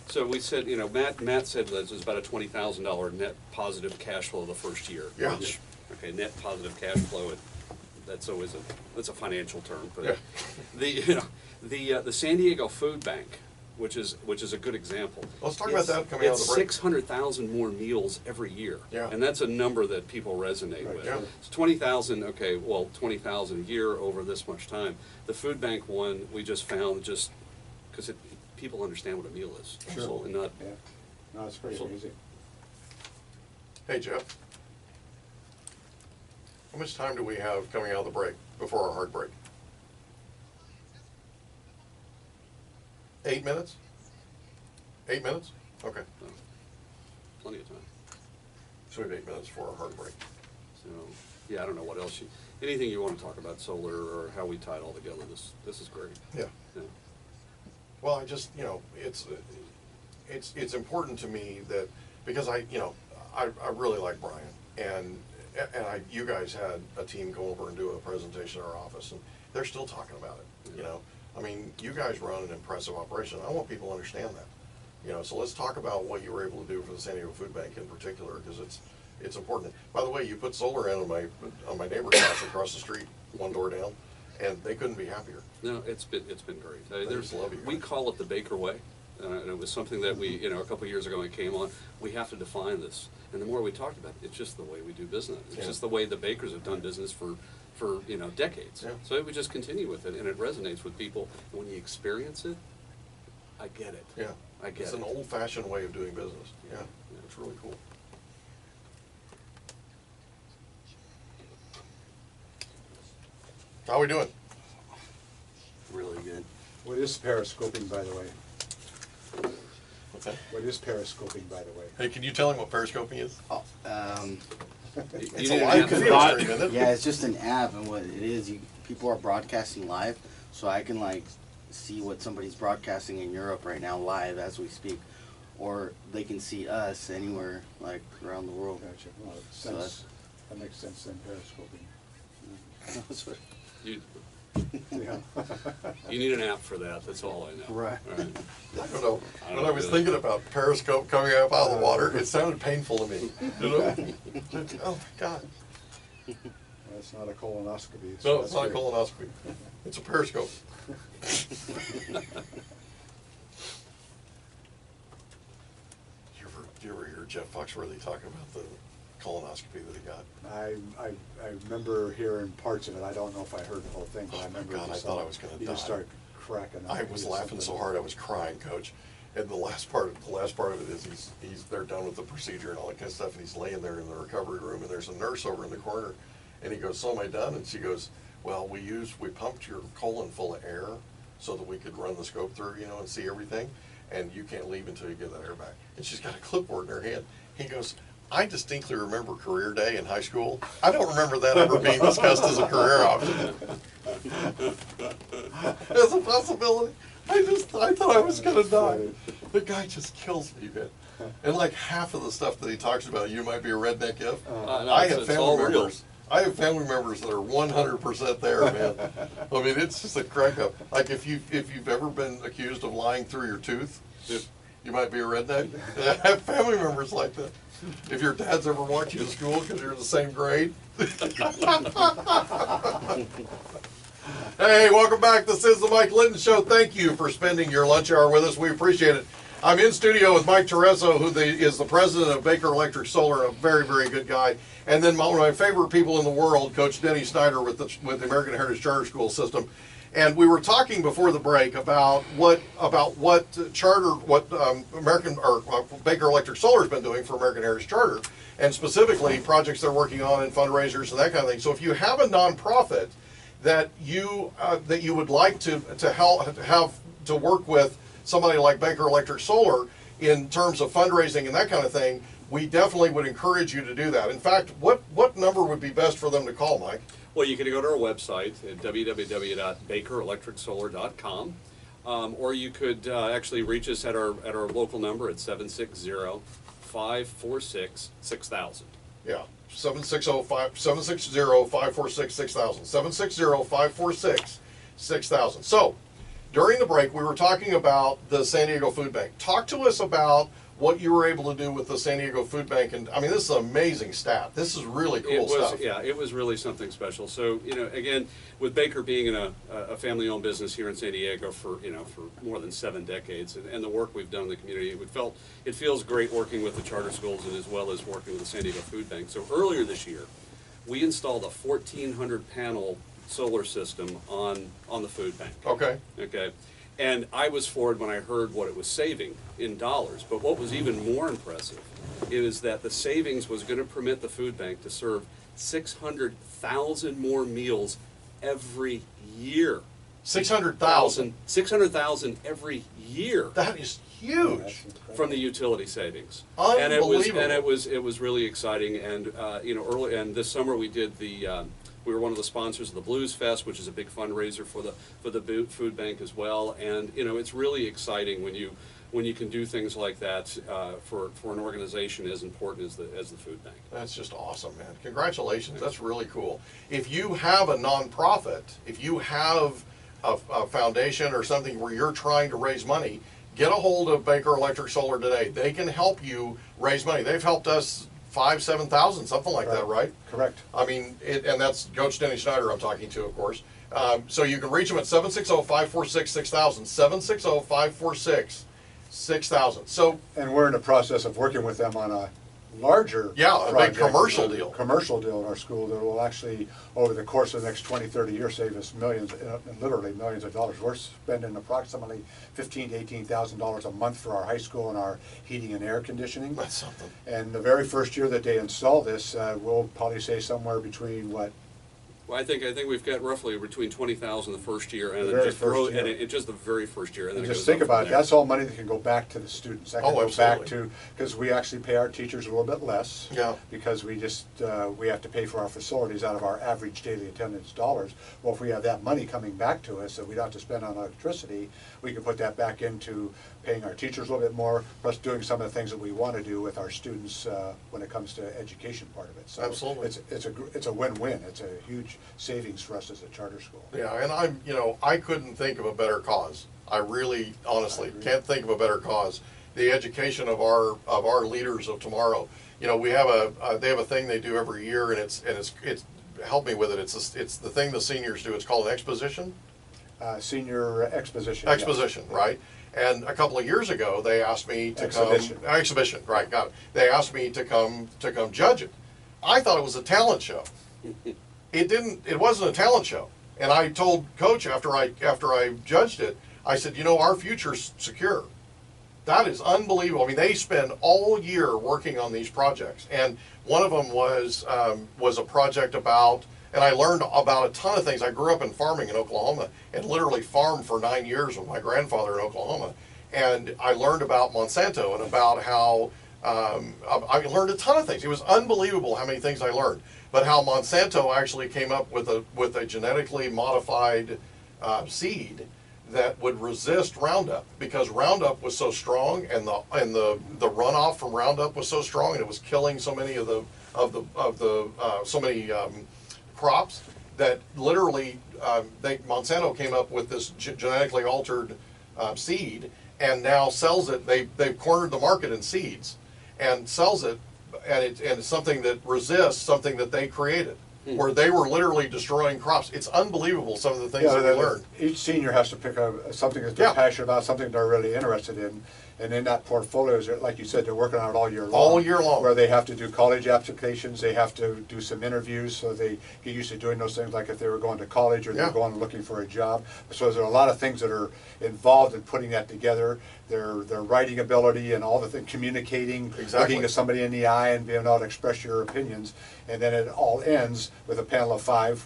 so we said, you know, Matt said that it was about a $20,000 net positive cash flow the first year. Yeah. Which, okay, net positive cash flow, that's always that's a financial term, but Yeah. the San Diego Food Bank, which is a good example. Let's talk about that coming out of the It's break. 600,000 more meals every year. Yeah. And that's a number that people resonate Right, with. yeah. It's 20,000, okay, well, 20,000 a year over this much time. The food bank one, we just found just, because people understand what a meal is. Sure. So, and not, Yeah, no, it's pretty So- amazing. Hey, Jeff. How much time do we have coming out of the break before our hard break? 8 minutes? 8 minutes? Okay. plenty of time. So we have 8 minutes for our hard break. So, yeah, I don't know what else anything you want to talk about solar or how we tie it all together, this is great. Yeah. Yeah. Well, I just, you know, it's important to me that, because I really like Brian, and you guys had a team go over and do a presentation in our office, and they're still talking about it, you know. I mean, you guys run an impressive operation. I want people to understand that, you know. So let's talk about what you were able to do for the San Diego Food Bank in particular, because it's important. By the way, you put solar in on my neighbor's house across the street, one door down, and they couldn't be happier. No, it's been great. I just love you We guys. call it the Baker way, and it was something that we, you know, a couple of years ago when it came on, we have to define this. And the more we talked about it, it's just the way we do business. It's Yeah. just the way the Bakers have done business for you know, decades. Yeah. So we just continue with it, and it resonates with people. And when you experience it, I get it. Yeah. I get It's it. an old-fashioned way of doing business. Yeah, it's really cool. How we doing? really good. What is periscoping, by the way? What's that? What is periscoping, by the way? Hey, can you tell him what periscoping is? Oh, It's a need an live app video for that? stream, isn't it? yeah, it's just an app, and what it is, people are broadcasting live, so I can like see what somebody's broadcasting in Europe right now live as we speak, or they can see us anywhere like around the world. Gotcha. Well, So that makes sense then, periscoping. That's what- You, Yeah. you need an app for that, that's all I know. Right. All right. I don't know. I don't When I was know. thinking about Periscope coming up out of the water, it sounded painful to me. You know? Oh my God. That's not a colonoscopy. No, it's not a great. colonoscopy. It's a Periscope. Do you ever hear Jeff Foxworthy talk about the colonoscopy that he got? I remember hearing parts of it. I don't know if I heard the whole thing, but Oh I my remember God, I just thought I was gonna you just die. start cracking up. I was laughing so hard I was crying, Coach. And the last part of it is they're done with the procedure and all that kind of stuff, and he's laying there in the recovery room, and there's a nurse over in the corner, and he goes, "So am I done?" And she goes, "Well, we pumped your colon full of air so that we could run the scope through, and see everything, and you can't leave until you get that air back." And she's got a clipboard in her hand. He goes, "I distinctly remember career day in high school. I don't remember that ever being discussed as a career option." As a possibility. I thought I was gonna die. The guy just kills me, man. And like half of the stuff that he talks about, you might be a redneck if. No, I it's have all family real. members. I have family members that are 100% there, man. I mean, it's just a crack up. Like if you've ever been accused of lying through your tooth, you might be a redneck. I have family members like that. If your dad's ever walked you to school because you're in the same grade. Hey, welcome back. This is the Mike Linton Show. Thank you for spending your lunch hour with us. We appreciate it. I'm in studio with Mike Tereso, who is the president of Baker Electric Solar, a very, very good guy. And then one of my favorite people in the world, Coach Denny Snyder with the American Heritage Charter School System. And we were talking before the break about what Baker Electric Solar has been doing for American Heritage Charter, and specifically projects they're working on and fundraisers and that kind of thing. So if you have a nonprofit that you would like to have to work with somebody like Baker Electric Solar in terms of fundraising and that kind of thing, we definitely would encourage you to do that. In fact, what number would be best for them to call, Mike? Well, you can go to our website at www.bakerelectricssolar.com, or you could actually reach us at our local number at 760-546-6000. Yeah, 760-546-6000, 760-546-6000. So, during the break, we were talking about the San Diego Food Bank. Talk to us about what you were able to do with the San Diego Food Bank. And I mean, this is an amazing stat. This is really cool stuff. Yeah, it was really something special. So, again, with Baker being in a family-owned business here in San Diego for more than 7 decades, and the work we've done in the community, it feels great working with the charter schools and as well as working with the San Diego Food Bank. So earlier this year, we installed a 1,400 panel solar system on the food bank. Okay. Okay. And I was floored when I heard what it was saving in dollars. But what was even more impressive is that the savings was going to permit the food bank to serve 600,000 more meals every year. 600,000. 600,000 every year That is huge. from the utility savings. Unbelievable. And it was really exciting. And early and this summer we did we were one of the sponsors of the Blues Fest, which is a big fundraiser for the food bank as well. And it's really exciting when you can do things like that for an organization as important as the food bank. That's just awesome, man. Congratulations. That's really cool. If you have a nonprofit, if you have a foundation or something where you're trying to raise money, get a hold of Baker Electric Solar today. They can help you raise money. They've helped us 5,000-7,000, something like that, right? Correct. I mean, and that's Coach Denny Schneider I'm talking to, of course. So you can reach them at 760-546-6000, 760-546-6000. So, And we're in the process of working with them on a larger yeah, a big project, commercial deal. commercial deal in our school that will actually, over the course of the next 20, 30 years, save us millions, literally millions of dollars. We're spending approximately $15,000 to $18,000 a month for our high school and our heating and air conditioning. That's something. And the very first year that they install this, we'll probably say somewhere between, Well, I think we've got roughly between 20,000 the first year, and The then very just first year. and it just the very first year, and then And it just goes think up from about it, there. that's all money that can go back to the students. That can Oh, go back absolutely. to, because we actually pay our teachers a little bit less. Yeah. Because we just, we have to pay for our facilities out of our average daily attendance dollars. Well, if we have that money coming back to us that we don't have to spend on electricity, we can put that back into paying our teachers a little bit more, plus doing some of the things that we want to do with our students when it comes to education part of it. So Absolutely. It's a win-win. It's a huge savings for us as a charter school. Yeah, and I couldn't think of a better cause. I really, honestly, can't think of a better cause. The education of our leaders of tomorrow. We have they have a thing they do every year, and it's help me with it. It's the thing the seniors do. It's called an exposition. Senior exposition. Exposition, right? And a couple of years ago, they asked me to Exhibition. come. Exhibition, right? Got it. They asked me to come judge it. I thought it was a talent show. It wasn't a talent show. And I told Coach after I judged it, I said, our future's secure. That is unbelievable. I mean, they spend all year working on these projects, and one of them was a project about. And I learned about a ton of things. I grew up in farming in Oklahoma and literally farmed for 9 years with my grandfather in Oklahoma. And I learned about Monsanto and about how I learned a ton of things. It was unbelievable how many things I learned. But how Monsanto actually came up with a genetically modified seed that would resist Roundup, because Roundup was so strong, and the runoff from Roundup was so strong, and it was killing so many crops that literally Monsanto came up with this genetically altered seed, and now sells it. They've cornered the market in seeds and sells it, and it's something that resists something that they created, where they were literally destroying crops. It's unbelievable, some of the things that we learned. Each senior has to pick up something that they're Yeah. passionate about, something they're really interested in. And in that portfolio, like you said, they're working on it all year long. All year long. Where they have to do college applications, they have to do some interviews, so they get used to doing those things, like if they were going to college or they're Yeah. going and looking for a job. So there are a lot of things that are involved in putting that together. Their writing ability and all the things, communicating, Exactly. looking at somebody in the eye and being able to express your opinions. And then it all ends with a panel of 5.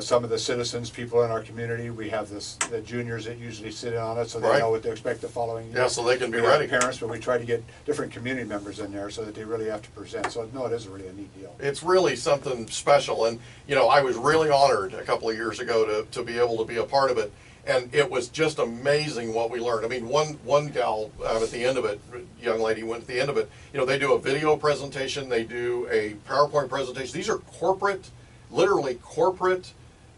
Some of the citizens, people in our community, we have the juniors that usually sit in on it, so they Right. know what to expect the following year. Yeah, so they can be We have ready. Parents, but we try to get different community members in there so that they really have to present. So no, it is really a neat deal. It's really something special, and I was really honored a couple of years ago to be able to be a part of it, and it was just amazing what we learned. I mean, one gal at the end of it, young lady went at the end of it. They do a video presentation, they do a PowerPoint presentation. These are literally corporate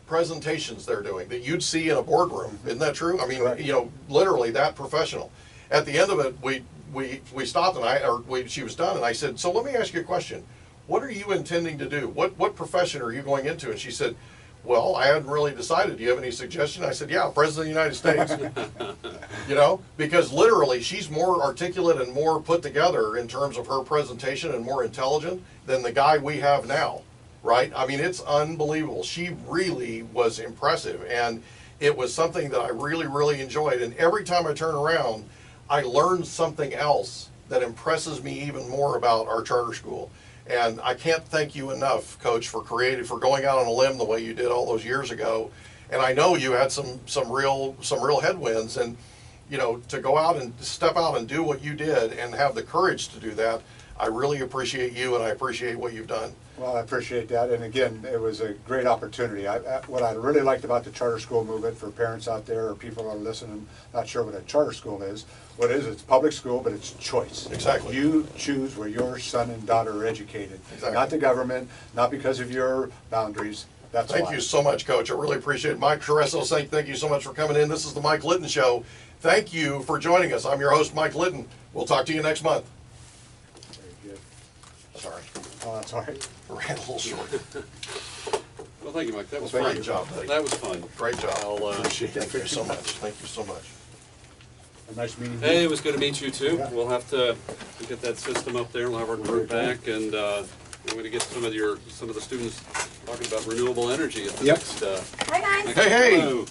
presentations they're doing that you'd see in a boardroom. Isn't that true? I mean, Correct. literally that professional. At the end of it, we stopped, and she was done, and I said, so let me ask you a question. What are you intending to do? What profession are you going into? And she said, well, I hadn't really decided. Do you have any suggestion? I said, yeah, President of the United States. Because literally she's more articulate and more put together in terms of her presentation and more intelligent than the guy we have now. Right? I mean, it's unbelievable. She really was impressive, and it was something that I really, really enjoyed. And every time I turn around, I learn something else that impresses me even more about our charter school. And I can't thank you enough, Coach, for going out on a limb the way you did all those years ago. And I know you had some real headwinds, and to go out and step out and do what you did and have the courage to do that. I really appreciate you, and I appreciate what you've done. Well, I appreciate that, and again, it was a great opportunity. What I really liked about the charter school movement, for parents out there or people who are listening, not sure what a charter school is, it's public school, but it's choice. Exactly. You choose where your son and daughter are educated. Exactly. Not the government, not because of your boundaries. That's Thank why. you so much, Coach. I really appreciate it. Mike Carresso saying thank you so much for coming in. This is the Mike Litton Show. Thank you for joining us. I'm your host, Mike Litton. We'll talk to you next month. Very good. Sorry, Oh, that's all right. ran a little short. Well, thank you, Mike. That was Well, fun. thank Great job, buddy. That was fun. Great job. Appreciate it. Thank you so much. Thank you so much. A nice meeting you. Hey, it was good to meet you too. Yeah. We'll have to get that system up there. We'll have our group back, and I'm going to get some of the students talking about renewable energy at the Yep. next. Hi guys. Hey, hey. Hello.